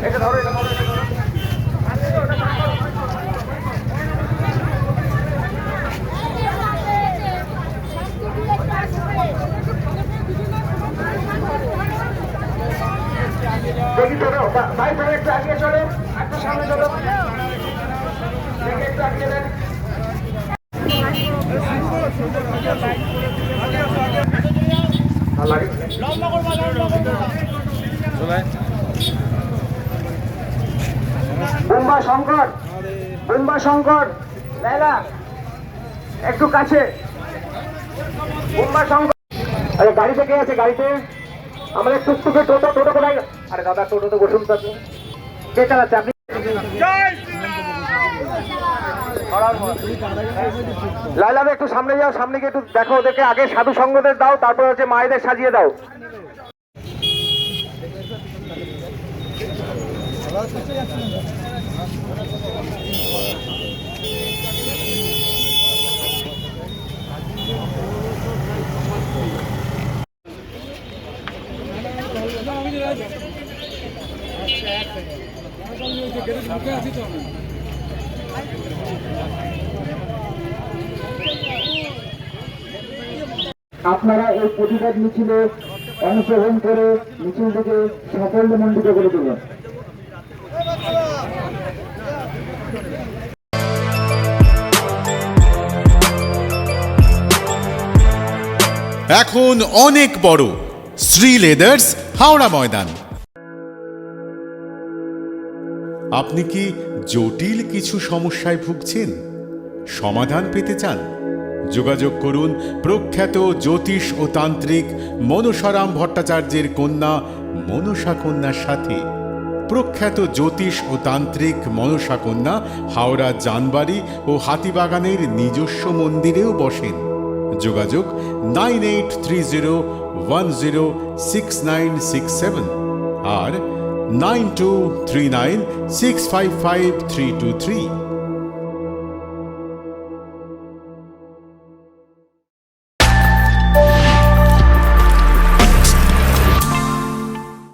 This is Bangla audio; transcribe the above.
এটা ধরো, এটা ধরো, এটা ধরো। দেখি চলো ভাই, চলো একটু আগিয়ে চলো, একটু সামনে চলো, দেখে একটু আগিয়ে দেন। বুম্বা শঙ্কর, বুম্বা শঙ্কর, লাইলা একটু কাছে, বুম্বা শঙ্কর। আরে গাড়িতে কে আছে? গাড়িতে আমাদের টুকটুকে টোটো, টোটো কোথায়? আরে দাদা টোটোতে বসুন তো, আপনি কে চালাচ্ছে? আপনি লাইলা একটু সামনে যাও, সামনে গিয়ে একটু দেখো ওদেরকে, আগে সাধু সঙ্গদের দাও, তারপর হচ্ছে মায়েদের সাজিয়ে দাও। আপনারা এই প্রতিবাদ মিছিলে অংশগ্রহণ করে মিছিলটিকে সাফল্যমণ্ডিত করে তুলুন। এখন অনেক বড় শ্রী লেদার্স, হাওড়া ময়দান। আপনি কি জটিল কিছু সমস্যায় ভুগছেন? সমাধান পেতে চান? যোগাযোগ করুন প্রখ্যাত জ্যোতিষ ও তান্ত্রিক মনসারাম ভট্টাচার্যের কন্যা মনসা কন্যার সাথে। প্রখ্যাত জ্যোতিষ ও তান্ত্রিক মনসা কন্যা হাওড়া জানবাড়ি ও হাতিবাগানের নিজস্ব মন্দিরেও বসেন। যোগাযোগ 9830106967 আর 9239655323।